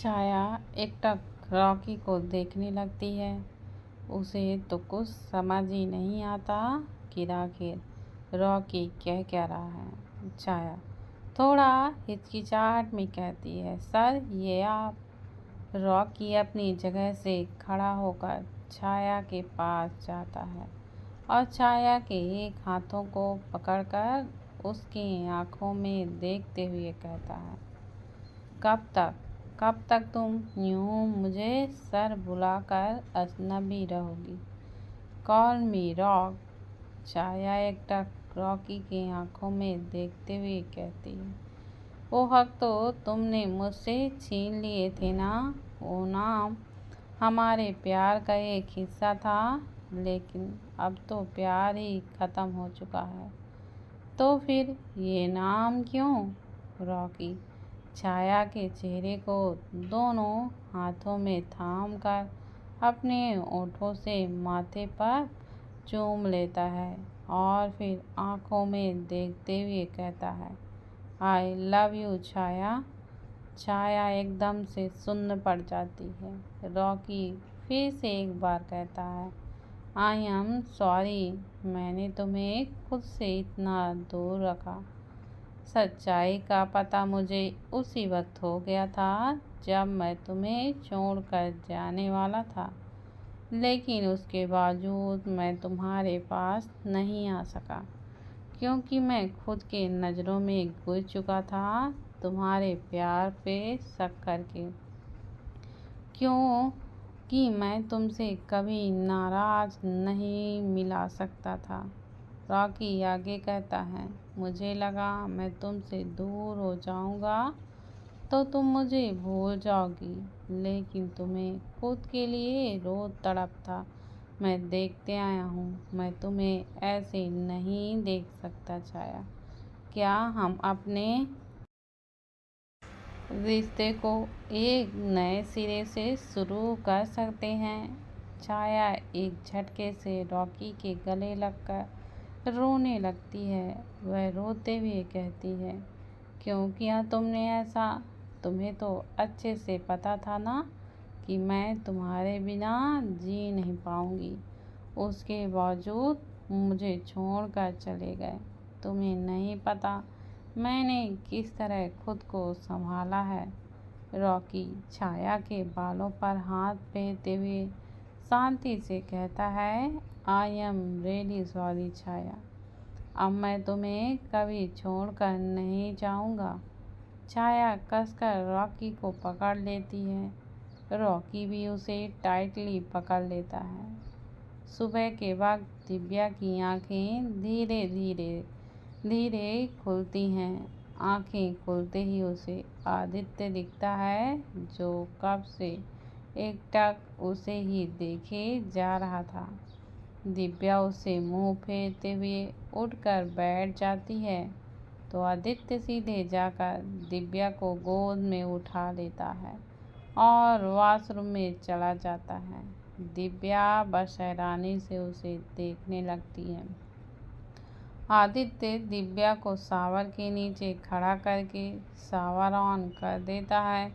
छाया एकटक रॉकी को देखने लगती है। उसे तो कुछ समझ ही नहीं आता कि आखिर रॉकी कह क्या रहा है। छाया थोड़ा हिचकिचाहट में कहती है, सर ये आप। रॉकी अपनी जगह से खड़ा होकर छाया के पास जाता है और छाया के एक हाथों को पकड़कर उसकी आंखों में देखते हुए कहता है, कब तक तुम यूं मुझे सर बुलाकर अजनबी रहोगी? कॉल मी रॉक। छाया एकटक रॉकी की आंखों में देखते हुए कहती है, वो हक तो तुमने मुझसे छीन लिए थे ना। वो नाम हमारे प्यार का एक हिस्सा था, लेकिन अब तो प्यार ही खत्म हो चुका है। तो फिर ये नाम क्यों? रॉकी छाया के चेहरे को दोनों हाथों में थाम कर अपने ओठों से माथे पर चूम लेता है और फिर आंखों में देखते हुए कहता है, आई लव यू छाया। छाया एकदम से सुन्न पड़ जाती है। रॉकी फिर से एक बार कहता है, आई एम सॉरी, मैंने तुम्हें खुद से इतना दूर रखा। सच्चाई का पता मुझे उसी वक्त हो गया था जब मैं तुम्हें छोड़कर जाने वाला था, लेकिन उसके बावजूद मैं तुम्हारे पास नहीं आ सका, क्योंकि मैं खुद के नज़रों में गुज़र चुका था तुम्हारे प्यार पे शक करके। क्यों कि मैं तुमसे कभी नाराज़ नहीं मिला सकता था। रॉकी आगे कहता है, मुझे लगा मैं तुमसे दूर हो जाऊंगा तो तुम मुझे भूल जाओगी, लेकिन तुम्हें खुद के लिए रोज तड़प था। मैं देखते आया हूँ, मैं तुम्हें ऐसे नहीं देख सकता छाया। क्या हम अपने रिश्ते को एक नए सिरे से शुरू कर सकते हैं? छाया एक झटके से रॉकी के गले लगकर रोने लगती है। वह रोते हुए कहती है, क्यों किया तुमने ऐसा? तुम्हें तो अच्छे से पता था ना कि मैं तुम्हारे बिना जी नहीं पाऊंगी। उसके बावजूद मुझे छोड़कर चले गए। तुम्हें नहीं पता मैंने किस तरह खुद को संभाला है। रॉकी छाया के बालों पर हाथ फेरते हुए शांति से कहता है, आई एम रियली सॉरी छाया। अब मैं तुम्हें कभी छोड़कर नहीं जाऊंगा। छाया कसकर रॉकी को पकड़ लेती है। रॉकी भी उसे टाइटली पकड़ लेता है। सुबह के वक्त दिव्या की आंखें धीरे धीरे खुलती हैं। आंखें खुलते ही उसे आदित्य दिखता है, जो कब से एकटक उसे ही देखे जा रहा था। दिव्या उससे मुंह फेरते हुए उठकर बैठ जाती है तो आदित्य सीधे जाकर दिव्या को गोद में उठा लेता है और वॉशरूम में चला जाता है। दिव्या बस हैरानी से उसे देखने लगती है। आदित्य दिव्या को शावर के नीचे खड़ा करके शावर ऑन कर देता है।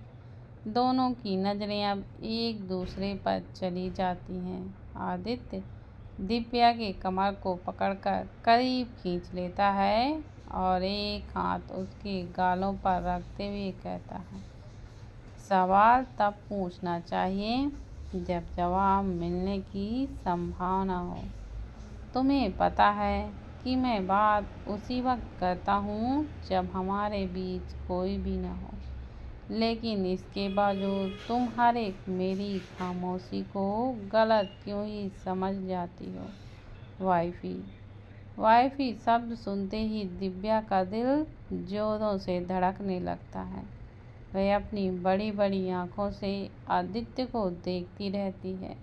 दोनों की नज़रें अब एक दूसरे पर चली जाती हैं। आदित्य दिव्या के कमर को पकड़कर करीब खींच लेता है और एक हाथ उसके गालों पर रखते हुए कहता है, सवाल तब पूछना चाहिए जब जवाब मिलने की संभावना हो। तुम्हें पता है कि मैं बात उसी वक्त करता हूँ जब हमारे बीच कोई भी न हो, लेकिन इसके बावजूद तुम हर एक मेरी खामोशी को गलत क्यों ही समझ जाती हो। वाइफी शब्द सुनते ही दिव्या का दिल जोरों से धड़कने लगता है। वह अपनी बड़ी बड़ी आंखों से आदित्य को देखती रहती है।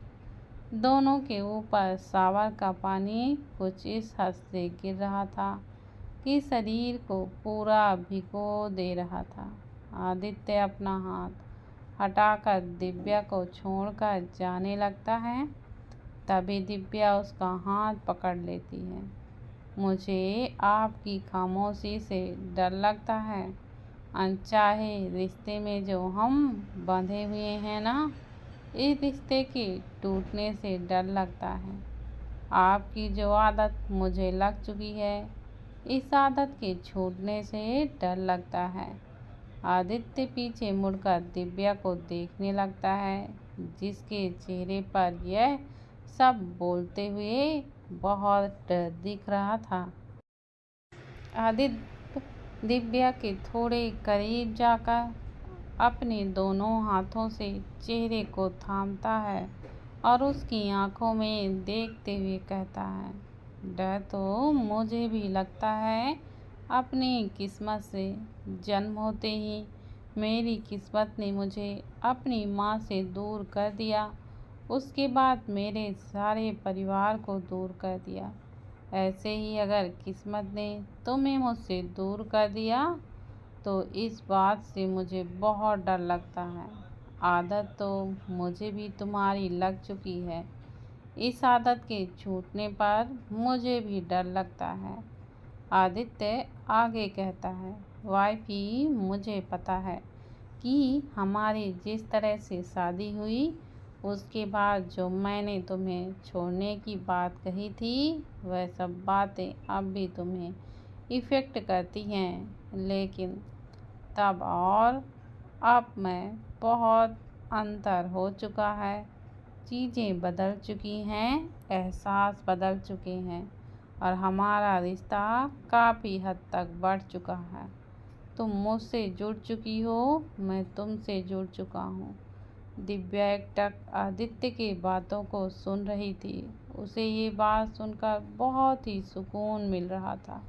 दोनों के ऊपर शावर का पानी कुछ इस हद से गिर रहा था कि शरीर को पूरा भिगो दे रहा था। आदित्य अपना हाथ हटाकर दिव्या को छोड़कर जाने लगता है। तभी दिव्या उसका हाथ पकड़ लेती है। मुझे आपकी खामोशी से डर लगता है। अनचाहे रिश्ते में जो हम बंधे हुए हैं ना, इस रिश्ते के टूटने से डर लगता है। आपकी जो आदत मुझे लग चुकी है, इस आदत के छूटने से डर लगता है। आदित्य पीछे मुड़कर दिव्या को देखने लगता है, जिसके चेहरे पर यह सब बोलते हुए बहुत डर दिख रहा था। आदित्य दिव्या के थोड़े करीब जाकर अपने दोनों हाथों से चेहरे को थामता है और उसकी आंखों में देखते हुए कहता है, डर तो मुझे भी लगता है। अपनी किस्मत से जन्म होते ही मेरी किस्मत ने मुझे अपनी माँ से दूर कर दिया। उसके बाद मेरे सारे परिवार को दूर कर दिया। ऐसे ही अगर किस्मत ने तुम्हें मुझसे दूर कर दिया तो इस बात से मुझे बहुत डर लगता है। आदत तो मुझे भी तुम्हारी लग चुकी है। इस आदत के छूटने पर मुझे भी डर लगता है। आदित्य आगे कहता है, वाइफी, मुझे पता है कि हमारी जिस तरह से शादी हुई, उसके बाद जो मैंने तुम्हें छोड़ने की बात कही थी, वह सब बातें अब भी तुम्हें इफ़ेक्ट करती हैं। लेकिन तब और अब में बहुत अंतर हो चुका है। चीज़ें बदल चुकी हैं, एहसास बदल चुके हैं और हमारा रिश्ता काफ़ी हद तक बढ़ चुका है। तुम मुझसे जुड़ चुकी हो, मैं तुमसे जुड़ चुका हूँ। दिव्या एकटक आदित्य की बातों को सुन रही थी। उसे ये बात सुनकर बहुत ही सुकून मिल रहा था।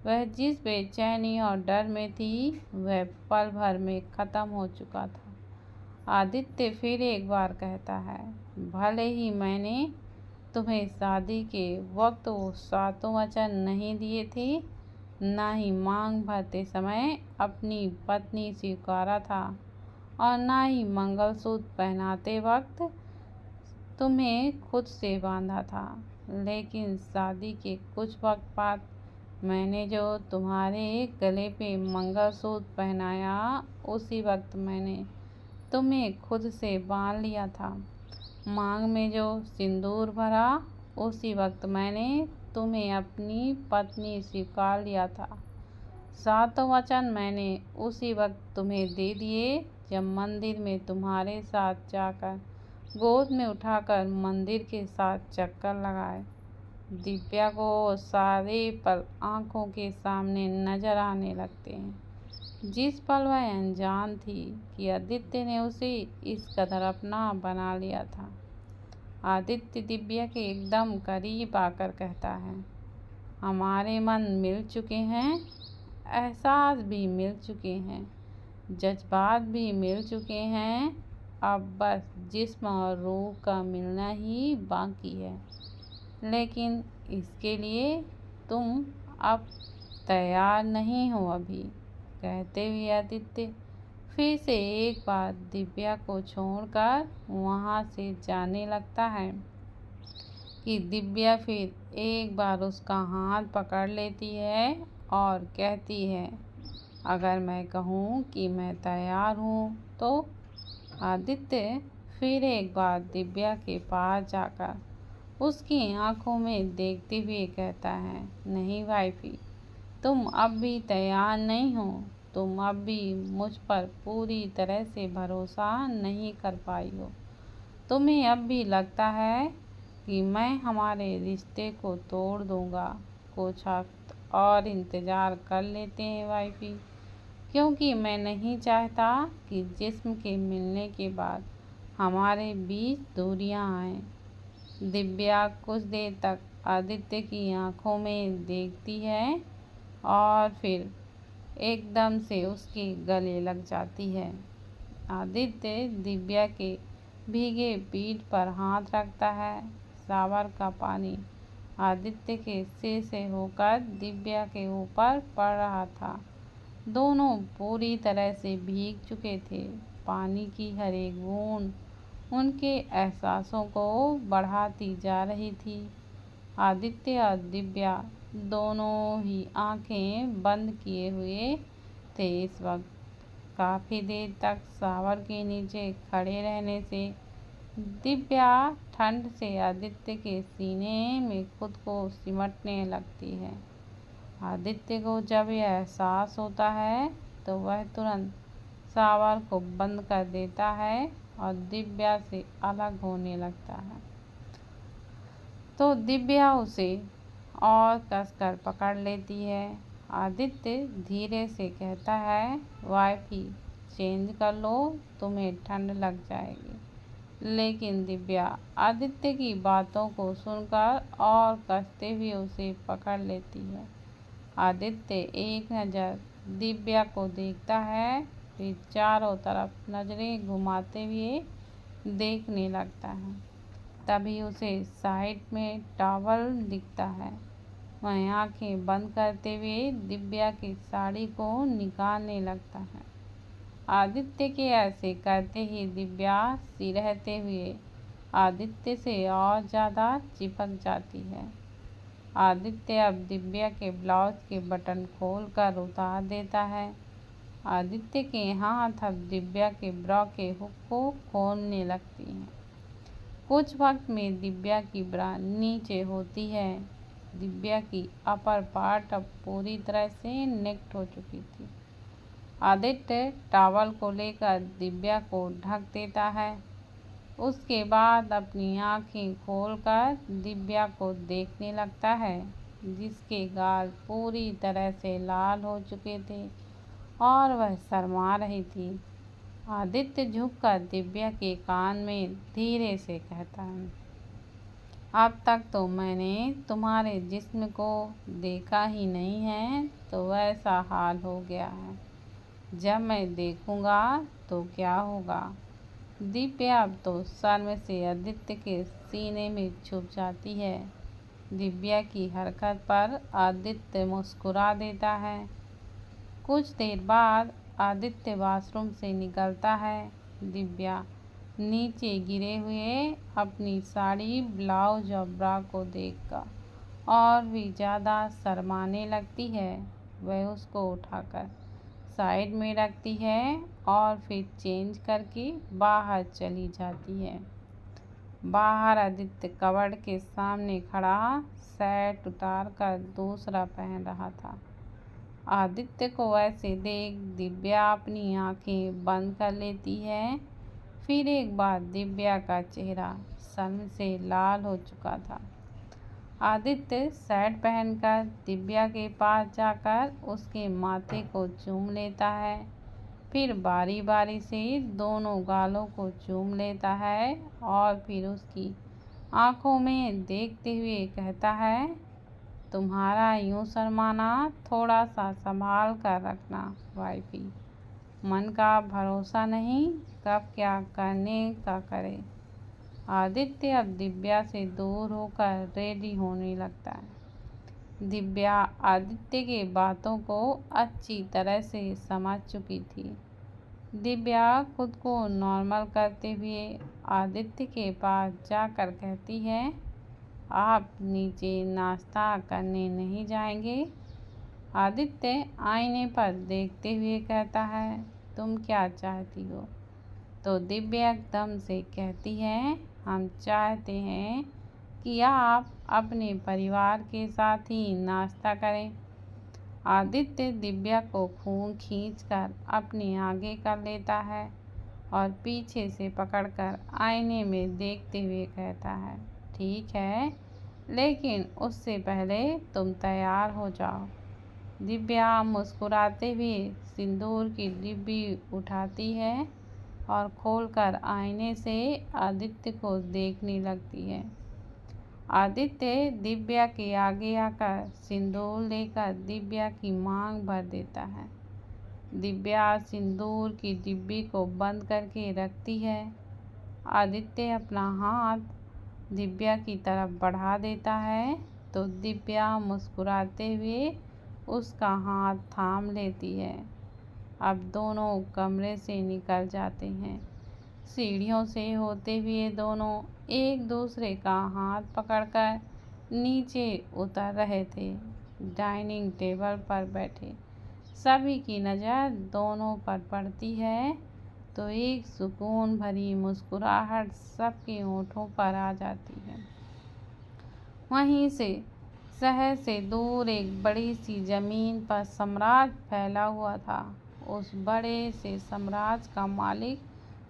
वह जिस बेचैनी और डर में थी, वह पल भर में ख़त्म हो चुका था। आदित्य फिर एक बार कहता है, भले ही मैंने तुम्हें शादी के वक्त वो सातों वचन नहीं दिए थे, ना ही मांग भरते समय अपनी पत्नी स्वीकारा था और ना ही मंगलसूत्र पहनाते वक्त तुम्हें खुद से बांधा था, लेकिन शादी के कुछ वक्त बाद मैंने जो तुम्हारे गले पे मंगलसूत्र पहनाया, उसी वक्त मैंने तुम्हें खुद से बांध लिया था। मांग में जो सिंदूर भरा, उसी वक्त मैंने तुम्हें अपनी पत्नी स्वीकार लिया था। सातों वचन मैंने उसी वक्त तुम्हें दे दिए, जब मंदिर में तुम्हारे साथ जाकर गोद में उठाकर मंदिर के साथ चक्कर लगाए। दिव्या को सारे पल आंखों के सामने नजर आने लगते हैं। जिस पल वह अनजान थी कि आदित्य ने उसे इस कदर अपना बना लिया था। आदित्य दिव्या के एकदम करीब आकर कहता है, हमारे मन मिल चुके हैं, एहसास भी मिल चुके हैं, जज्बात भी मिल चुके हैं। अब बस जिस्म और रूह का मिलना ही बाकी है। लेकिन इसके लिए तुम अब तैयार नहीं हो अभी। कहते हुए आदित्य फिर से एक बार दिव्या को छोड़कर वहाँ से जाने लगता है कि दिव्या फिर एक बार उसका हाथ पकड़ लेती है और कहती है, अगर मैं कहूँ कि मैं तैयार हूँ तो। आदित्य फिर एक बार दिव्या के पास जाकर उसकी आंखों में देखते हुए कहता है, नहीं वाइफी, तुम अब भी तैयार नहीं हो। तुम अब भी मुझ पर पूरी तरह से भरोसा नहीं कर पाई हो। तुम्हें अब भी लगता है कि मैं हमारे रिश्ते को तोड़ दूँगा। कुछ वक्त और इंतज़ार कर लेते हैं वाइफी, क्योंकि मैं नहीं चाहता कि जिस्म के मिलने के बाद हमारे बीच दूरियां आएं। दिव्या कुछ देर तक आदित्य की आंखों में देखती है और फिर एकदम से उसके गले लग जाती है। आदित्य दिव्या के भीगे पीठ पर हाथ रखता है। शावर का पानी आदित्य के सिर से होकर दिव्या के ऊपर पड़ रहा था। दोनों पूरी तरह से भीग चुके थे। पानी की हर एक बूंद उनके एहसासों को बढ़ाती जा रही थी। आदित्य और दिव्या दोनों ही आंखें बंद किए हुए थे इस वक्त। काफ़ी देर तक शावर के नीचे खड़े रहने से दिव्या ठंड से आदित्य के सीने में खुद को सिमटने लगती है। आदित्य को जब यह एहसास होता है तो वह तुरंत शावर को बंद कर देता है और दिव्या से अलग होने लगता है। तो दिव्या उसे और कसकर पकड़ लेती है। आदित्य धीरे से कहता है, वाईफाई चेंज कर लो, तुम्हें ठंड लग जाएगी। लेकिन दिव्या आदित्य की बातों को सुनकर और कसते हुए उसे पकड़ लेती है। आदित्य एक नज़र दिव्या को देखता है, फिर चारों तरफ नज़रें घुमाते हुए देखने लगता है। तभी उसे साइड में टॉवल दिखता है। वह आंखें बंद करते हुए दिव्या की साड़ी को निकालने लगता है। आदित्य के ऐसे करते ही दिव्या सिरहते हुए आदित्य से और ज़्यादा चिपक जाती है। आदित्य अब दिव्या के ब्लाउज के बटन खोलकर उतार देता है। आदित्य के हाथ अब दिव्या के ब्रा के हुक को खोलने लगती हैं। कुछ वक्त में दिव्या की ब्रा नीचे होती है। दिव्या की अपर पार्ट अब पूरी तरह से नेक्ट हो चुकी थी। आदित्य टॉवल को लेकर दिव्या को ढक देता है। उसके बाद अपनी आंखें खोलकर दिव्या को देखने लगता है, जिसके गाल पूरी तरह से लाल हो चुके थे और वह शर्मा रही थी। आदित्य झुककर दिव्या के कान में धीरे से कहता है, अब तक तो मैंने तुम्हारे जिस्म को देखा ही नहीं है, तो वैसा हाल हो गया है। जब मैं देखूंगा तो क्या होगा। दिव्या अब तो शर्म से आदित्य के सीने में छुप जाती है। दिव्या की हरकत पर आदित्य मुस्कुरा देता है। कुछ देर बाद आदित्य वॉशरूम से निकलता है। दिव्या नीचे गिरे हुए अपनी साड़ी, ब्लाउज और ब्रा को देखकर और भी ज़्यादा शर्माने लगती है। वह उसको उठाकर साइड में रखती है और फिर चेंज करके बाहर चली जाती है। बाहर आदित्य कबर्ड के सामने खड़ा शर्ट उतार कर दूसरा पहन रहा था। आदित्य को ऐसे देख दिव्या अपनी आंखें बंद कर लेती है। फिर एक बार दिव्या का चेहरा शर्म से लाल हो चुका था। आदित्य शर्ट पहनकर दिव्या के पास जाकर उसके माथे को चूम लेता है। फिर बारी बारी से दोनों गालों को चूम लेता है और फिर उसकी आंखों में देखते हुए कहता है, तुम्हारा यूं शर्माना थोड़ा सा संभाल कर रखना वाइफी। मन का भरोसा नहीं, कब क्या करने का करे। आदित्य अब दिव्या से दूर होकर रेडी होने लगता है। दिव्या आदित्य के बातों को अच्छी तरह से समझ चुकी थी। दिव्या खुद को नॉर्मल करते हुए आदित्य के पास जाकर कहती है, आप नीचे नाश्ता करने नहीं जाएंगे? आदित्य आईने पर देखते हुए कहता है, तुम क्या चाहती हो? तो दिव्या एकदम से कहती है, हम चाहते हैं कि आप अपने परिवार के साथ ही नाश्ता करें। आदित्य दिव्या को खून खींचकर अपने आगे कर लेता है और पीछे से पकड़कर आईने में देखते हुए कहता है, ठीक है, लेकिन उससे पहले तुम तैयार हो जाओ। दिव्या मुस्कुराते हुए सिंदूर की डिब्बी उठाती है और खोलकर आईने से आदित्य को देखने लगती है। आदित्य दिव्या के आगे आकर सिंदूर लेकर दिव्या की मांग भर देता है। दिव्या सिंदूर की डिब्बी को बंद करके रखती है। आदित्य अपना हाथ दिव्या की तरफ बढ़ा देता है तो दिव्या मुस्कुराते हुए उसका हाथ थाम लेती है। अब दोनों कमरे से निकल जाते हैं। सीढ़ियों से होते हुए दोनों एक दूसरे का हाथ पकड़कर नीचे उतर रहे थे। डाइनिंग टेबल पर बैठे सभी की नज़र दोनों पर पड़ती है तो एक सुकून भरी मुस्कुराहट सबके होठों पर आ जाती है। वहीं से शहर से दूर एक बड़ी सी जमीन पर साम्राज्य फैला हुआ था। उस बड़े से साम्राज्य का मालिक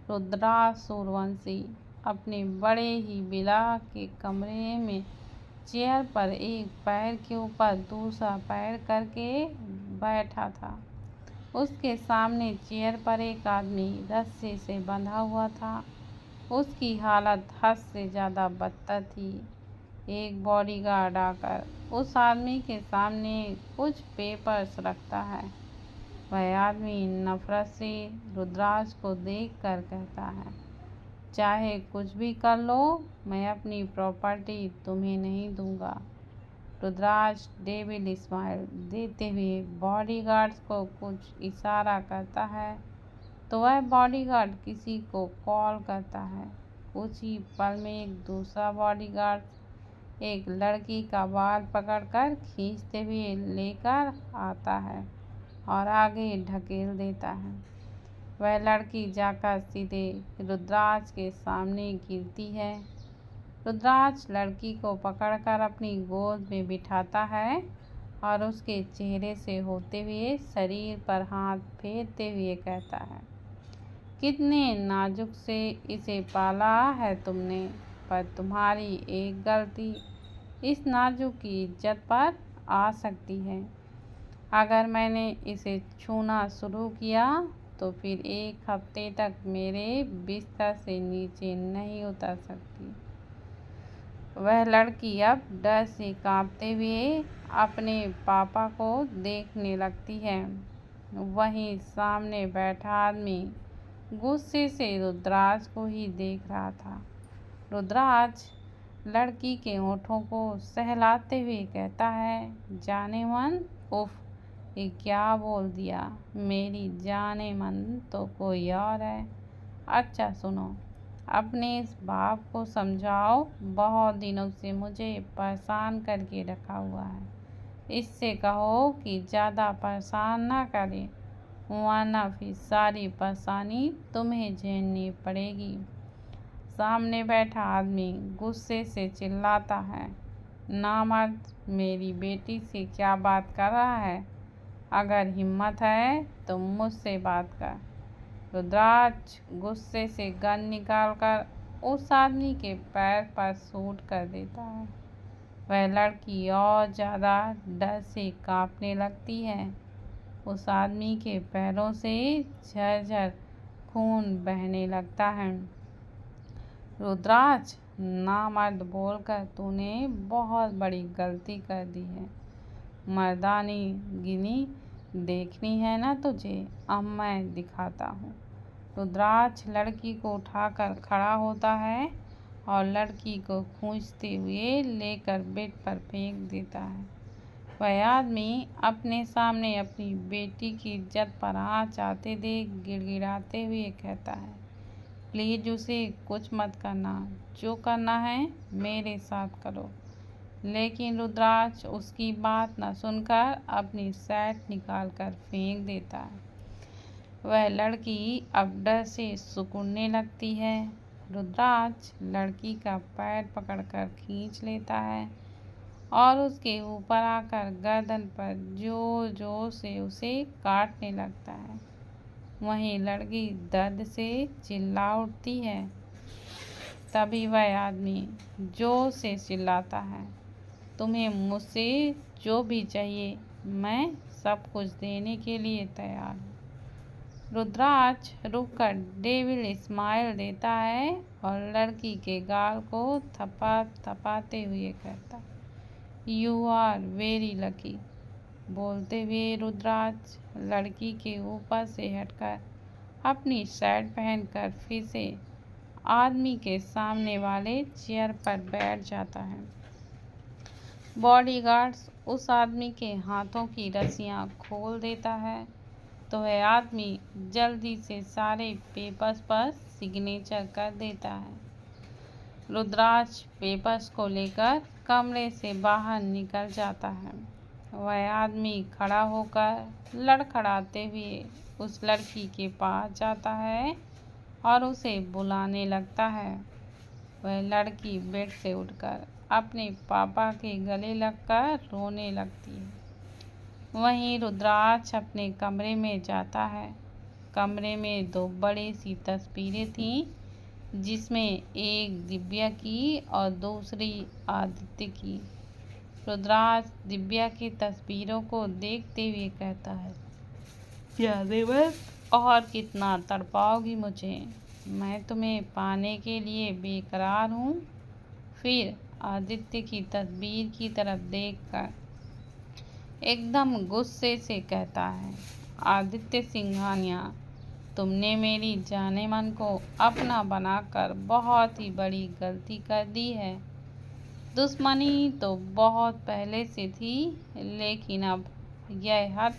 रुद्राज सूर्यवंशी अपने बड़े ही विला के कमरे में चेयर पर एक पैर के ऊपर दूसरा पैर करके बैठा था। उसके सामने चेयर पर एक आदमी रस्सी से बंधा हुआ था। उसकी हालत हद से ज़्यादा बदतर थी। एक बॉडीगार्ड आकर उस आदमी के सामने कुछ पेपर्स रखता है। वह आदमी नफरत से रुद्राज को देखकर कहता है, चाहे कुछ भी कर लो, मैं अपनी प्रॉपर्टी तुम्हें नहीं दूंगा। रुद्राज डेविल स्माइल देते हुए बॉडीगार्ड को कुछ इशारा करता है तो वह बॉडीगार्ड किसी को कॉल करता है। कुछ ही पल में एक दूसरा बॉडीगार्ड एक लड़की का बाल पकड़कर खींचते हुए लेकर आता है और आगे ढकेल देता है। वह लड़की जाकर सीधे रुद्राज के सामने गिरती है। रुद्राज लड़की को पकड़कर अपनी गोद में बिठाता है और उसके चेहरे से होते हुए शरीर पर हाथ फेरते हुए कहता है, कितने नाजुक से इसे पाला है तुमने, पर तुम्हारी एक गलती इस नाजुक की इज्जत पर आ सकती है। अगर मैंने इसे छूना शुरू किया तो फिर एक हफ्ते तक मेरे बिस्तर से नीचे नहीं उतर सकती। वह लड़की अब डर से कांपते हुए अपने पापा को देखने लगती है। वहीं सामने बैठा आदमी गुस्से से रुद्राज को ही देख रहा था। रुद्राज लड़की के होठों को सहलाते हुए कहता है, जाने मन, उफ, ये क्या बोल दिया, मेरी जाने मन तो कोई और है। अच्छा सुनो, अपने इस बाप को समझाओ, बहुत दिनों से मुझे परेशान करके रखा हुआ है। इससे कहो कि ज़्यादा परेशान ना करे, वरना फिर सारी परेशानी तुम्हें झेलनी पड़ेगी। सामने बैठा आदमी गुस्से से चिल्लाता है, नामर्द, मेरी बेटी से क्या बात कर रहा है? अगर हिम्मत है तो मुझसे बात कर। रुद्राज गुस्से से गन निकालकर उस आदमी के पैर पर शूट कर देता है। वह लड़की और ज़्यादा डर से कांपने लगती है। उस आदमी के पैरों से झरझर खून बहने लगता है। रुद्राज, नामर्द बोलकर तूने बहुत बड़ी गलती कर दी है। मर्दानी गिनी देखनी है ना तुझे, अब मैं दिखाता हूँ। रुद्राज लड़की को उठाकर खड़ा होता है और लड़की को खींचते हुए लेकर बेड पर फेंक देता है। वह आदमी अपने सामने अपनी बेटी की इज्जत पर आँच आते देख गिड़गिड़ाते हुए कहता है, प्लीज़ उसे कुछ मत करना, जो करना है मेरे साथ करो। लेकिन रुद्राज उसकी बात न सुनकर अपनी शर्ट निकालकर फेंक देता है। वह लड़की अब डर से सिकुड़ने लगती है। रुद्राज लड़की का पैर पकड़कर खींच लेता है और उसके ऊपर आकर गर्दन पर जोर जोर से उसे काटने लगता है। वहीं लड़की दर्द से चिल्ला उठती है। तभी वह आदमी जोर से चिल्लाता है, तुम्हें मुझसे जो भी चाहिए, मैं सब कुछ देने के लिए तैयार हूँ। रुद्राज रुककर डेविल स्माइल देता है और लड़की के गाल को थपाते हुए कहता, यू आर वेरी लकी। बोलते हुए रुद्राज लड़की के ऊपर से हटकर अपनी शर्ट पहनकर फिर से आदमी के सामने वाले चेयर पर बैठ जाता है। बॉडीगार्ड्स उस आदमी के हाथों की रस्सियां खोल देता है तो वह आदमी जल्दी से सारे पेपर्स पर सिग्नेचर कर देता है। रुद्राज पेपर्स को लेकर कमरे से बाहर निकल जाता है। वह आदमी खड़ा होकर लड़खड़ाते हुए उस लड़की के पास जाता है और उसे बुलाने लगता है। वह लड़की बेड से उठकर अपने पापा के गले लगकर रोने लगती है। वहीं रुद्राक्ष अपने कमरे में जाता है। कमरे में दो बड़ी सी तस्वीरें थीं, जिसमें एक दिव्या की और दूसरी आदित्य की। रुद्राक्ष दिव्या की तस्वीरों को देखते हुए कहता है, क्या देवर, और कितना तड़पाओगी मुझे? मैं तुम्हें पाने के लिए बेकरार हूँ। फिर आदित्य की तस्वीर की तरफ देखकर एकदम गुस्से से कहता है, आदित्य सिंघानिया, तुमने मेरी जाने मन को अपना बनाकर बहुत ही बड़ी गलती कर दी है। दुश्मनी तो बहुत पहले से थी, लेकिन अब यह हद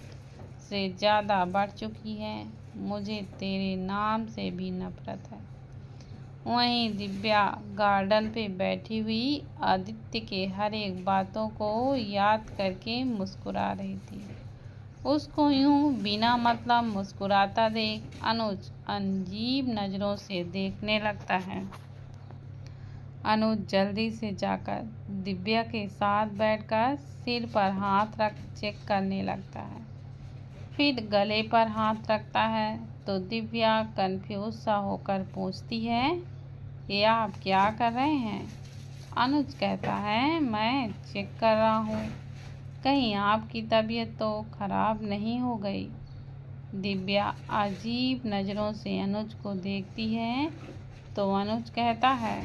से ज़्यादा बढ़ चुकी है। मुझे तेरे नाम से भी नफरत है। वहीं दिव्या गार्डन पे बैठी हुई आदित्य के हर एक बातों को याद करके मुस्कुरा रही थी। उसको यूं बिना मतलब मुस्कुराता देख अनुज अजीब नज़रों से देखने लगता है। अनुज जल्दी से जाकर दिव्या के साथ बैठकर सिर पर हाथ रख चेक करने लगता है। फिर गले पर हाथ रखता है तो दिव्या कंफ्यूज सा होकर पूछती है, ये आप क्या कर रहे हैं? अनुज कहता है, मैं चेक कर रहा हूँ, कहीं आपकी तबीयत तो खराब नहीं हो गई। दिव्या अजीब नज़रों से अनुज को देखती है तो अनुज कहता है,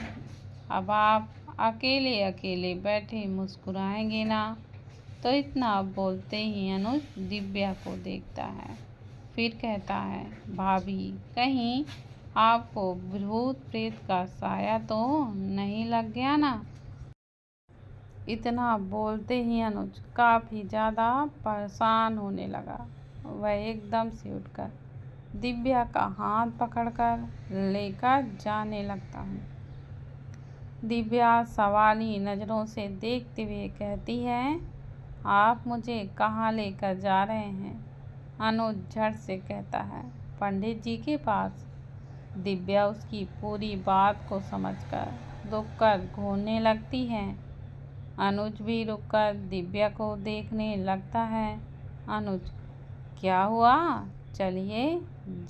अब आप अकेले अकेले बैठे मुस्कुराएंगे ना? तो इतना बोलते ही अनुज दिव्या को देखता है। फिर कहता है, भाभी, कहीं आपको भूत प्रेत का साया तो नहीं लग गया ना? इतना बोलते ही अनुज काफ़ी ज़्यादा परेशान होने लगा। वह एकदम से उठकर दिव्या का हाथ पकड़कर लेकर जाने लगता है। दिव्या सवाली नज़रों से देखते हुए कहती है, आप मुझे कहाँ लेकर जा रहे हैं? अनुज झट से कहता है, पंडित जी के पास। दिव्या उसकी पूरी बात को समझकर रुककर घूरने लगती है। अनुज भी रुककर दिव्या को देखने लगता है। अनुज, क्या हुआ? चलिए,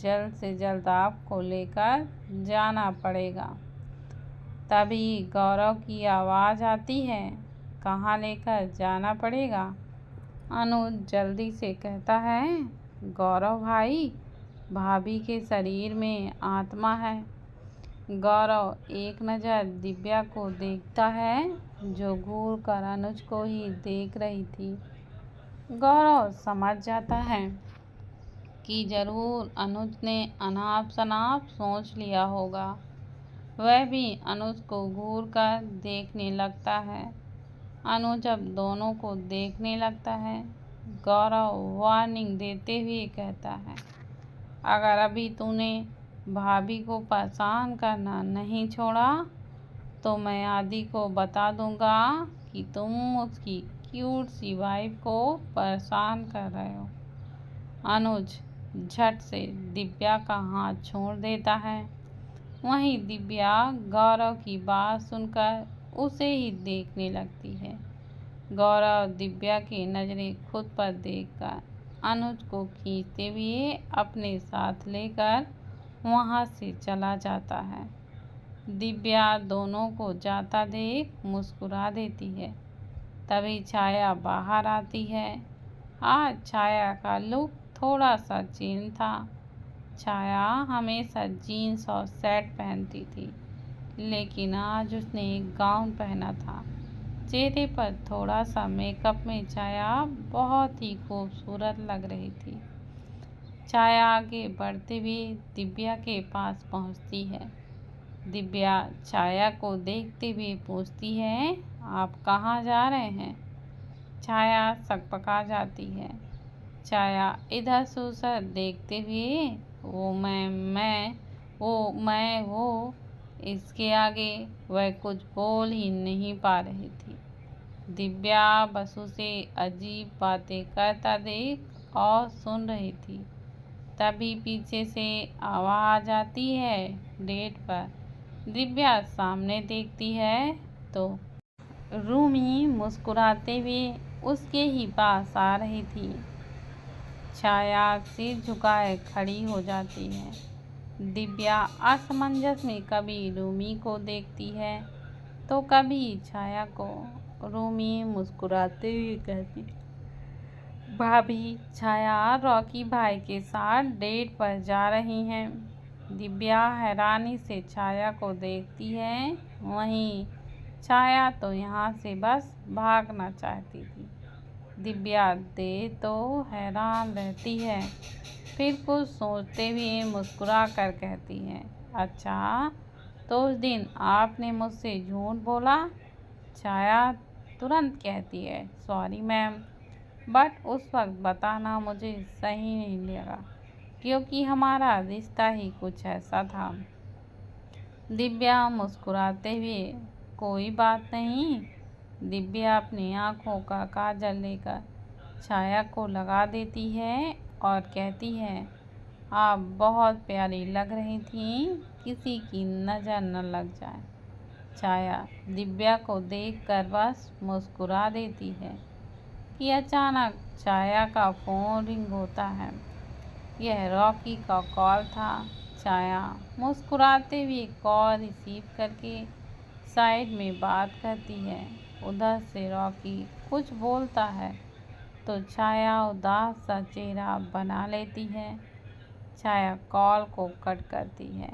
जल्द से जल्द आपको लेकर जाना पड़ेगा। तभी गौरव की आवाज़ आती है, कहाँ लेकर जाना पड़ेगा? अनुज जल्दी से कहता है, गौरव भाई, भाभी के शरीर में आत्मा है। गौरव एक नज़र दिव्या को देखता है, जो घूर कर अनुज को ही देख रही थी। गौरव समझ जाता है कि जरूर अनुज ने अनाप शनाप सोच लिया होगा। वह भी अनुज को घूर कर देखने लगता है। अनुज अब दोनों को देखने लगता है। गौरव वार्निंग देते हुए कहता है, अगर अभी तूने भाभी को परेशान करना नहीं छोड़ा तो मैं आदि को बता दूंगा कि तुम उसकी क्यूट सी वाइफ को परेशान कर रहे हो। अनुज झट से दिव्या का हाथ छोड़ देता है। वहीं दिव्या गौरव की बात सुनकर उसे ही देखने लगती है। गौरव दिव्या की नज़रें खुद पर देखकर अनुज को खींचते हुए अपने साथ लेकर वहां से चला जाता है। दिव्या दोनों को जाता देख मुस्कुरा देती है। तभी छाया बाहर आती है। आज छाया का लुक थोड़ा सा चेंज था। छाया हमेशा जीन्स और शर्ट पहनती थी, लेकिन आज उसने एक गाउन पहना था। चेहरे पर थोड़ा सा मेकअप में छाया बहुत ही खूबसूरत लग रही थी। छाया आगे बढ़ते हुए दिव्या के पास पहुंचती है। दिव्या छाया को देखते हुए पूछती है, आप कहाँ जा रहे हैं? छाया सकपका जाती है। छाया इधर से उधर देखते हुए वो इसके आगे वह कुछ बोल ही नहीं पा रही थी। दिव्या बसु से अजीब बातें करता देख और सुन रही थी। तभी पीछे से आवाज आती है डेट पर। दिव्या सामने देखती है तो रूमी मुस्कुराते हुए उसके ही पास आ रही थी। छाया सिर झुकाए खड़ी हो जाती है। दिव्या असमंजस में कभी रूमी को देखती है तो कभी छाया को। रूमी मुस्कुराते हुए कहती, भाभी, छाया रॉकी भाई के साथ डेट पर जा रही हैं। दिव्या हैरानी से छाया को देखती है। वहीं छाया तो यहाँ से बस भागना चाहती थी। दिव्या देख तो हैरान रहती है, फिर कुछ सोचते हुए मुस्कुरा कर कहती है, अच्छा, तो उस दिन आपने मुझसे झूठ बोला। छाया तुरंत कहती है, सॉरी मैम, बट उस वक्त बताना मुझे सही नहीं लगा, क्योंकि हमारा रिश्ता ही कुछ ऐसा था। दिव्या मुस्कुराते हुए, कोई बात नहीं। दिव्या अपनी आंखों का काजल लेकर छाया को लगा देती है और कहती है, आप बहुत प्यारी लग रही थी, किसी की नज़र न लग जाए। छाया दिव्या को देखकर बस मुस्कुरा देती है कि अचानक छाया का फ़ोन रिंग होता है। यह रॉकी का कॉल था। छाया मुस्कुराते हुए कॉल रिसीव करके साइड में बात करती है। उधर से रॉकी कुछ बोलता है तो छाया उदास सा चेहरा बना लेती है। छाया कॉल को कट करती है।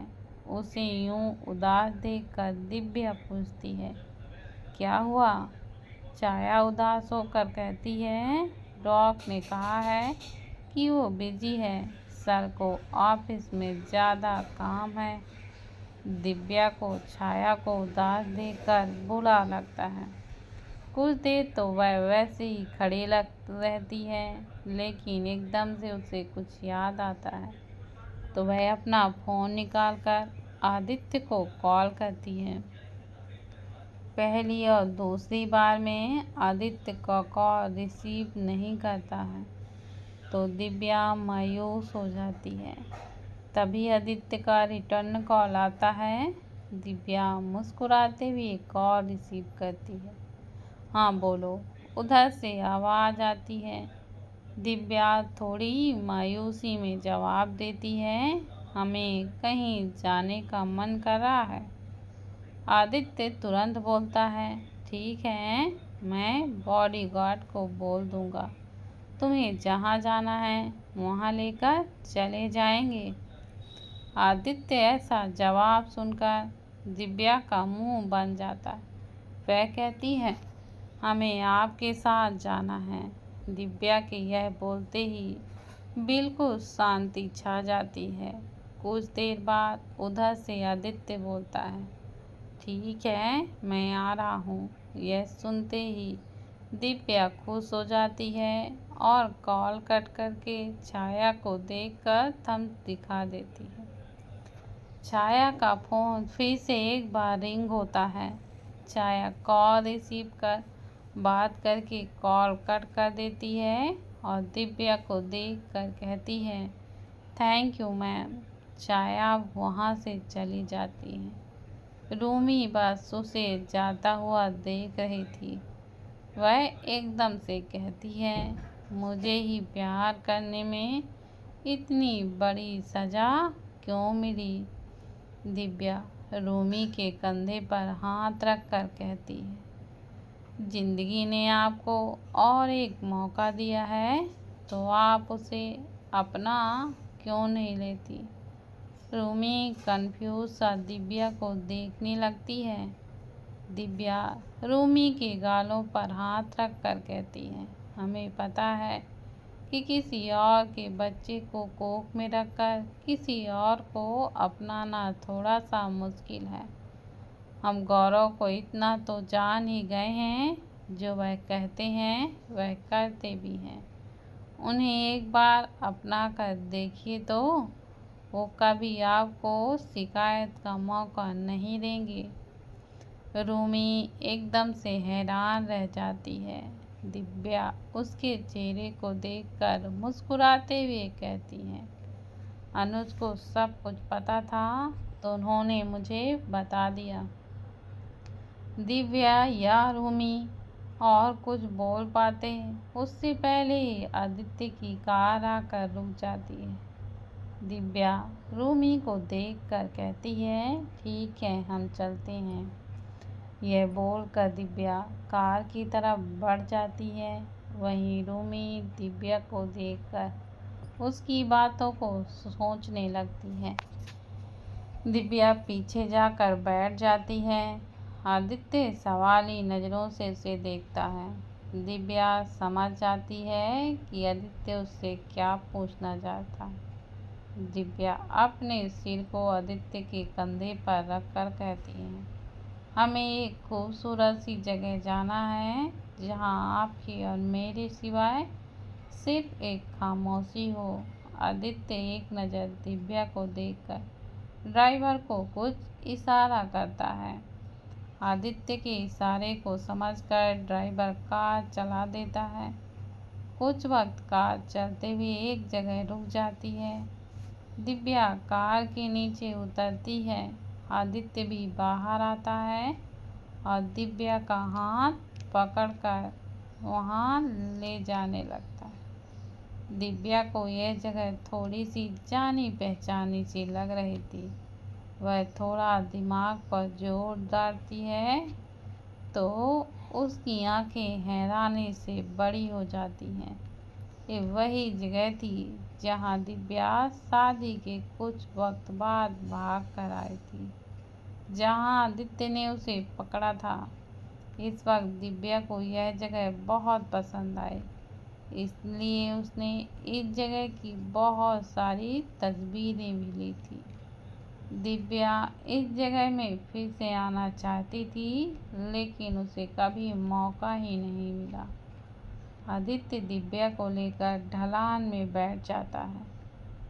उसे यूं उदास देखकर दिव्या पूछती है, क्या हुआ? छाया उदास होकर कहती है, रॉक ने कहा है कि वो बिजी है, सर को ऑफिस में ज़्यादा काम है। दिव्या को छाया को उदास देखकर बुरा लगता है। कुछ देर तो वह वैसे ही खड़ी रहती है, लेकिन एकदम से उसे कुछ याद आता है तो वह अपना फ़ोन निकालकर आदित्य को कॉल करती है। पहली और दूसरी बार में आदित्य का कॉल रिसीव नहीं करता है तो दिव्या मायूस हो जाती है। तभी आदित्य का रिटर्न कॉल आता है। दिव्या मुस्कुराते हुए कॉल रिसीव करती है। हाँ बोलो, उधर से आवाज़ आती है। दिव्या थोड़ी मायूसी में जवाब देती है, हमें कहीं जाने का मन कर रहा है। आदित्य तुरंत बोलता है, ठीक है, मैं बॉडीगार्ड को बोल दूंगा, तुम्हें जहाँ जाना है वहाँ लेकर चले जाएंगे। आदित्य ऐसा जवाब सुनकर दिव्या का मुंह बन जाता है। वह कहती है, हमें आपके साथ जाना है। दिव्या के यह बोलते ही बिल्कुल शांति छा जाती है। कुछ देर बाद उधर से आदित्य बोलता है, ठीक है, मैं आ रहा हूँ। यह सुनते ही दिव्या खुश हो जाती है और कॉल कट करके छाया को देखकर थम्स दिखा देती है। छाया का फ़ोन फिर से एक बार रिंग होता है। छाया कॉल रिसीव कर बात करके कॉल कट कर देती है और दिव्या को देखकर कहती है, थैंक यू मैम। छाया वहाँ से चली जाती है। रूमी बस उसे जाता हुआ देख रही थी। वह एकदम से कहती है, मुझे ही प्यार करने में इतनी बड़ी सज़ा क्यों मिली? दिव्या रूमी के कंधे पर हाथ रखकर कहती है, जिंदगी ने आपको और एक मौका दिया है तो आप उसे अपना क्यों नहीं लेती? रूमी कंफ्यूज सा दिव्या को देखने लगती है। दिव्या रूमी के गालों पर हाथ रखकर कहती है, हमें पता है कि किसी और के बच्चे को कोख में रखकर किसी और को अपनाना थोड़ा सा मुश्किल है। हम गौरव को इतना तो जान ही गए हैं, जो वह कहते हैं वह करते भी हैं। उन्हें एक बार अपना कर देखिए तो वो कभी आपको शिकायत का मौका नहीं देंगे। रूमी एकदम से हैरान रह जाती है। दिव्या उसके चेहरे को देखकर मुस्कुराते हुए कहती है, अनुज को सब कुछ पता था तो उन्होंने मुझे बता दिया। दिव्या या रूमी और कुछ बोल पाते उससे पहले ही आदित्य की कार आकर रुक जाती है। दिव्या रूमी को देखकर कहती है, ठीक है हम चलते हैं। यह बोलकर दिव्या कार की तरफ बढ़ जाती है। वहीं रूमी दिव्या को देखकर उसकी बातों को सोचने लगती है। दिव्या पीछे जाकर बैठ जाती है। आदित्य सवाली नज़रों से उसे देखता है। दिव्या समझ जाती है कि आदित्य उससे क्या पूछना चाहता है। दिव्या अपने सिर को आदित्य के कंधे पर रखकर कहती है, हमें एक खूबसूरत सी जगह जाना है जहां आपके और मेरे सिवाय सिर्फ एक खामोशी हो। आदित्य एक नज़र दिव्या को देखकर ड्राइवर को कुछ इशारा करता है। आदित्य के इशारे को समझकर ड्राइवर कार चला देता है। कुछ वक्त कार चलते हुए एक जगह रुक जाती है। दिव्या कार के नीचे उतरती है। आदित्य भी बाहर आता है और दिव्या का हाथ पकड़कर वहाँ ले जाने लगता है। दिव्या को यह जगह थोड़ी सी जानी पहचानी सी लग रही थी। वह थोड़ा दिमाग पर जोर डालती है तो उसकी आंखें हैरानी से बड़ी हो जाती हैं। ये वही जगह थी जहां दिव्या शादी के कुछ वक्त बाद भाग कर आई थी, जहां आदित्य ने उसे पकड़ा था। इस वक्त दिव्या को यह जगह बहुत पसंद आई, इसलिए उसने इस जगह की बहुत सारी तस्वीरें भी ली थी। दिव्या इस जगह में फिर से आना चाहती थी, लेकिन उसे कभी मौका ही नहीं मिला। आदित्य दिव्या को लेकर ढलान में बैठ जाता है।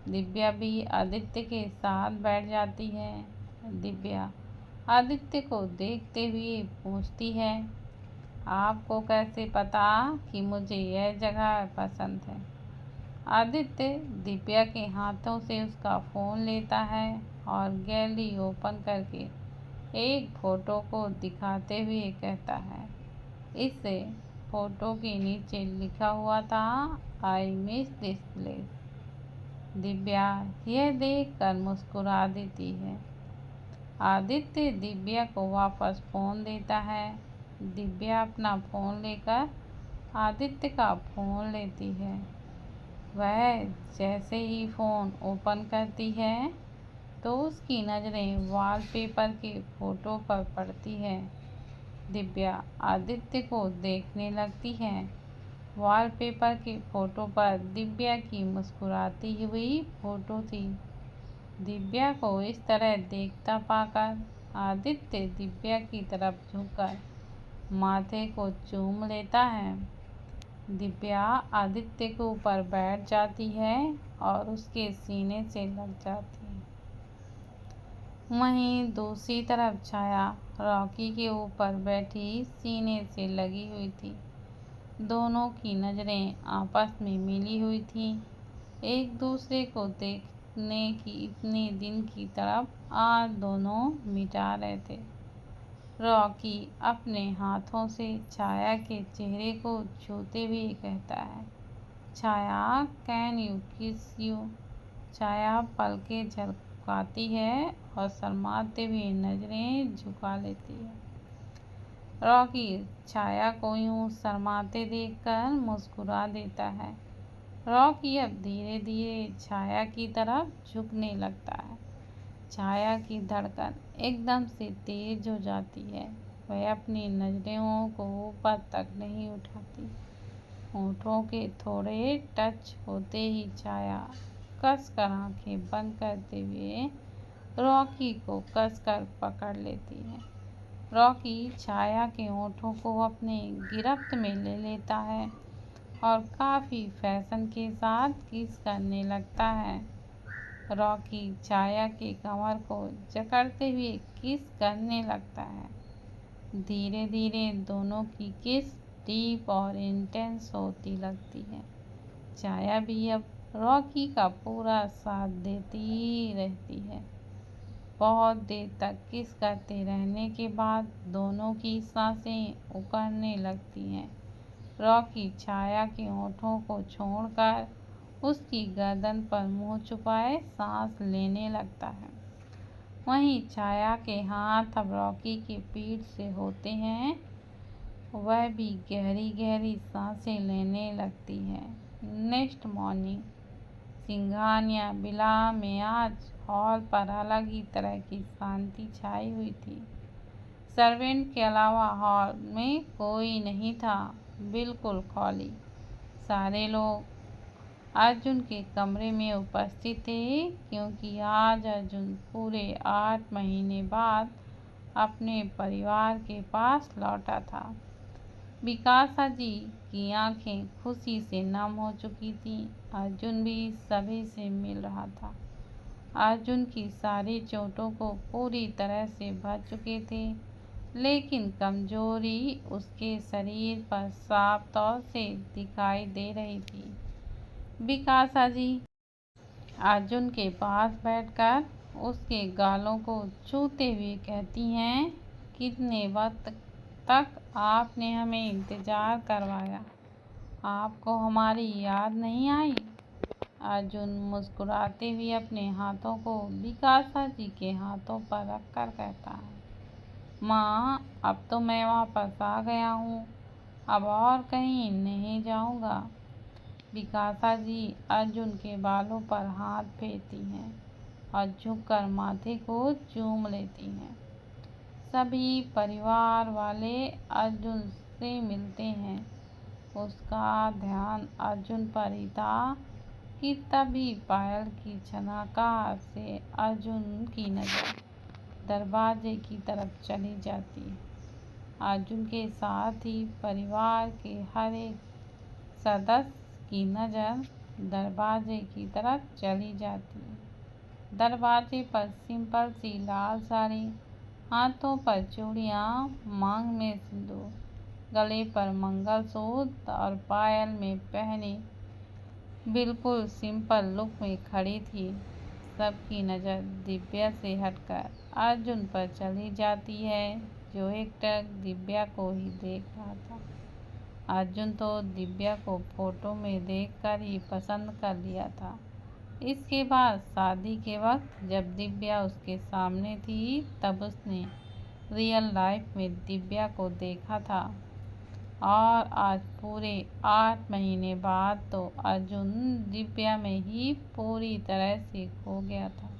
दिव्या भी आदित्य के साथ बैठ जाती है। दिव्या आदित्य को देखते हुए पूछती है, आपको कैसे पता कि मुझे यह जगह पसंद है? आदित्य दिव्या के हाथों से उसका फ़ोन लेता है और गैलरी ओपन करके एक फ़ोटो को दिखाते हुए कहता है, इस फ़ोटो के नीचे लिखा हुआ था, I miss this place. Divya यह देखकर मुस्कुरा देती है। आदित्य दिव्या को वापस फ़ोन देता है। दिव्या अपना फ़ोन लेकर आदित्य का फ़ोन लेती है। वह जैसे ही फ़ोन ओपन करती है तो उसकी नज़रें वॉलपेपर के फ़ोटो पर पड़ती है। दिव्या आदित्य को देखने लगती है। वॉलपेपर के फ़ोटो पर दिव्या की मुस्कुराती हुई फ़ोटो थी। दिव्या को इस तरह देखता पाकर आदित्य दिव्या की तरफ झुककर माथे को चूम लेता है। दिव्या आदित्य के ऊपर बैठ जाती है और उसके सीने से लग जाती है। वहीं दूसरी तरफ छाया रॉकी के ऊपर बैठी सीने से लगी हुई थी। दोनों की नज़रें आपस में मिली हुई थीं। एक दूसरे को देखने की इतने दिन की तरफ आज दोनों मिटा रहे थे। रॉकी अपने हाथों से छाया के चेहरे को छूते हुए कहता है, छाया कैन यू किस यू? छाया पलकें झपकाती है और शर्माते हुए नज़रें झुका लेती है। रॉकी छाया को यूं शर्माते देखकर मुस्कुरा देता है। रॉकी अब धीरे धीरे छाया की तरफ झुकने लगता है। छाया की धड़कन एकदम से तेज हो जाती है। वह अपनी नज़रों को ऊपर तक नहीं उठाती। होठों के थोड़े टच होते ही छाया कसकर आंखें बंद करते हुए रॉकी को कसकर पकड़ लेती है। रॉकी छाया के होठों को अपने गिरफ्त में ले लेता है और काफ़ी फैशन के साथ किस करने लगता है। रॉकी छाया के कमर को जकड़ते हुए किस करने लगता है। धीरे धीरे दोनों की किस डीप और इंटेंस होती लगती है। छाया भी अब रॉकी का पूरा साथ देती रहती है। बहुत देर तक किस करते रहने के बाद दोनों की सांसें उखड़ने लगती हैं। रॉकी छाया के होठों को छोड़कर उसकी गर्दन पर मुंह छुपाए सांस लेने लगता है। वहीं छाया के हाथ अब रॉकी की पीठ से होते हैं। वह भी गहरी गहरी सांसें लेने लगती है। नेक्स्ट मॉर्निंग सिंघानिया विला में आज हॉल पर अलग ही तरह की शांति छाई हुई थी। सर्वेंट के अलावा हॉल में कोई नहीं था, बिल्कुल खाली। सारे लोग अर्जुन के कमरे में उपस्थित थे, क्योंकि आज अर्जुन पूरे 8 महीने बाद अपने परिवार के पास लौटा था। विकासा जी की आंखें खुशी से नम हो चुकी थीं। अर्जुन भी सभी से मिल रहा था। अर्जुन की सारी चोटों को पूरी तरह से भर चुके थे, लेकिन कमजोरी उसके शरीर पर साफ तौर से दिखाई दे रही थी। विकासा जी अर्जुन के पास बैठकर उसके गालों को छूते हुए कहती हैं, कितने वक्त तक आपने हमें इंतजार करवाया, आपको हमारी याद नहीं आई? अर्जुन मुस्कुराते हुए अपने हाथों को विकासा जी के हाथों पर रखकर कहता है, माँ, अब तो मैं वापस आ गया हूँ, अब और कहीं नहीं जाऊँगा। विकासा जी अर्जुन के बालों पर हाथ फेरती हैं और झुककर माथे को चूम लेती हैं। सभी परिवार वाले अर्जुन से मिलते हैं। उसका ध्यान अर्जुन पर ही था कि तभी पायल की छनाकार से अर्जुन की नज़र दरवाजे की तरफ चली जाती है। अर्जुन के साथ ही परिवार के हर एक सदस्य की नज़र दरवाजे की तरफ चली जाती है। दरवाजे पर सिंपल सी लाल साड़ी, हाथों पर चूड़ियाँ, मांग में सिंदूर, गले पर मंगलसूत्र और पायल में पहने बिल्कुल सिंपल लुक में खड़ी थी। सबकी नज़र दिव्या से हटकर अर्जुन पर चली जाती है, जो एकटक दिव्या को ही देख रहा था। अर्जुन तो दिव्या को फोटो में देखकर ही पसंद कर लिया था। इसके बाद शादी के वक्त जब दिव्या उसके सामने थी, तब उसने रियल लाइफ में दिव्या को देखा था। और आज पूरे 8 महीने बाद तो अर्जुन दिव्या में ही पूरी तरह से खो गया था।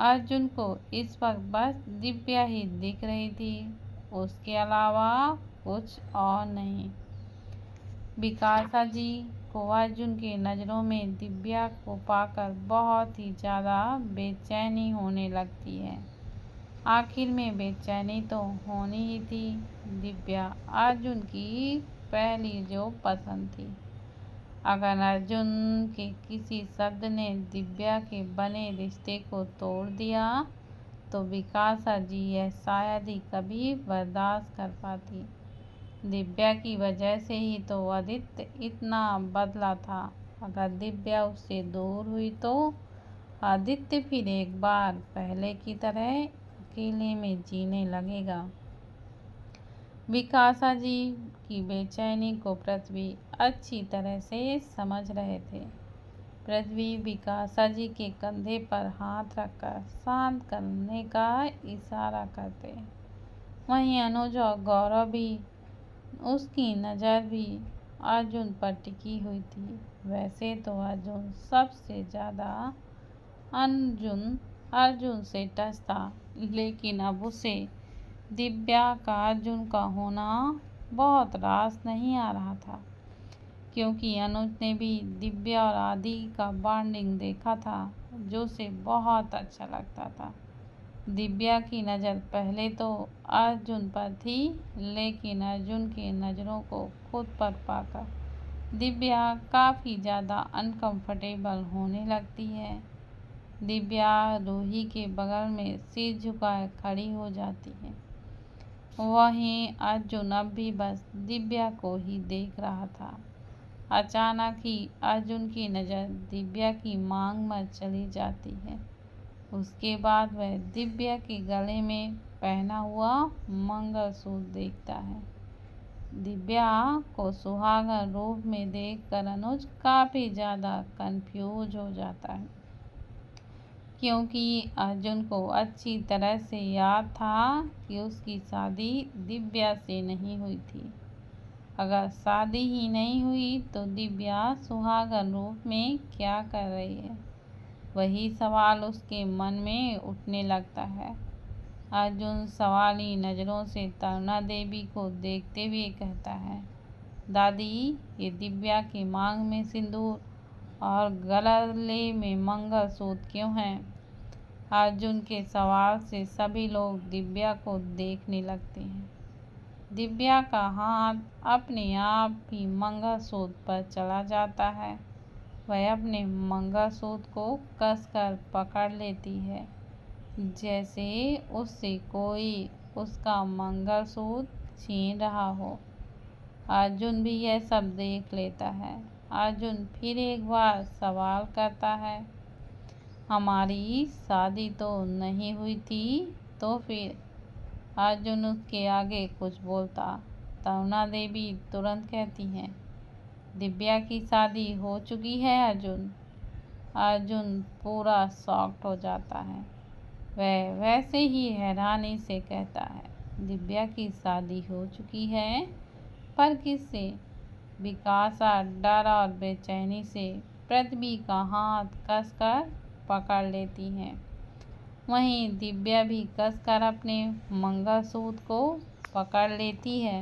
अर्जुन को इस वक्त बस दिव्या ही दिख रही थी, उसके अलावा कुछ और नहीं। विकासा जी को अर्जुन के नज़रों में दिव्या को पाकर बहुत ही ज़्यादा बेचैनी होने लगती है। आखिर में बेचैनी तो होनी ही थी। दिव्या अर्जुन की पहली जो पसंद थी। अगर अर्जुन के किसी शब्द ने दिव्या के बने रिश्ते को तोड़ दिया, तो विकासा जी यह शायद ही कभी बर्दाश्त कर पाती। दिव्या की वजह से ही तो आदित्य इतना बदला था। अगर दिव्या उससे दूर हुई तो आदित्य फिर एक बार पहले की तरह अकेले में जीने लगेगा। विकासा जी की बेचैनी को पृथ्वी अच्छी तरह से समझ रहे थे। पृथ्वी विकासा जी के कंधे पर हाथ रखकर शांत करने का इशारा करते। वहीं अनुज और गौरव भी, उसकी नज़र भी अर्जुन पर टिकी हुई थी। वैसे तो अर्जुन सबसे ज़्यादा अर्जुन से टच था, लेकिन अब उसे दिव्या का अर्जुन का होना बहुत रास नहीं आ रहा था, क्योंकि अनुज ने भी दिव्या और आदि का बॉन्डिंग देखा था, जो उसे बहुत अच्छा लगता था। दिव्या की नज़र पहले तो अर्जुन पर थी, लेकिन अर्जुन के नज़रों को खुद पर पाकर दिव्या काफ़ी ज़्यादा अनकंफर्टेबल होने लगती है। दिव्या रूही के बगल में सिर झुकाए खड़ी हो जाती है। वहीं अर्जुन अब भी बस दिव्या को ही देख रहा था। अचानक ही अर्जुन की नज़र दिव्या की मांग पर चली जाती है। उसके बाद वह दिव्या के गले में पहना हुआ मंगलसूत्र देखता है। दिव्या को सुहागन रूप में देखकर अनुज काफ़ी ज़्यादा कंफ्यूज हो जाता है, क्योंकि अर्जुन को अच्छी तरह से याद था कि उसकी शादी दिव्या से नहीं हुई थी। अगर शादी ही नहीं हुई तो दिव्या सुहागन रूप में क्या कर रही है, वही सवाल उसके मन में उठने लगता है। अर्जुन सवाली नज़रों से तरुणा देवी को देखते हुए कहता है, दादी, ये दिव्या की मांग में सिंदूर और गले में मंगलसूत्र क्यों है? अर्जुन के सवाल से सभी लोग दिव्या को देखने लगते हैं। दिव्या का हाथ अपने आप ही मंगलसूत्र पर चला जाता है। वह अपने मंगलसूत्र को कसकर पकड़ लेती है, जैसे उससे कोई उसका मंगलसूत्र छीन रहा हो। अर्जुन भी यह सब देख लेता है। अर्जुन फिर एक बार सवाल करता है, हमारी शादी तो नहीं हुई थी, तो फिर? अर्जुन उसके आगे कुछ बोलता। तरुणा देवी तुरंत कहती हैं, दिव्या की शादी हो चुकी है अर्जुन। अर्जुन पूरा शॉक्ड हो जाता है। वह वैसे ही हैरानी से कहता है, दिव्या की शादी हो चुकी है? पर किससे? विकासा डर और बेचैनी से पृथ्वी का हाथ कसकर पकड़ लेती हैं। वहीं दिव्या भी कसकर अपने मंगलसूत्र को पकड़ लेती है।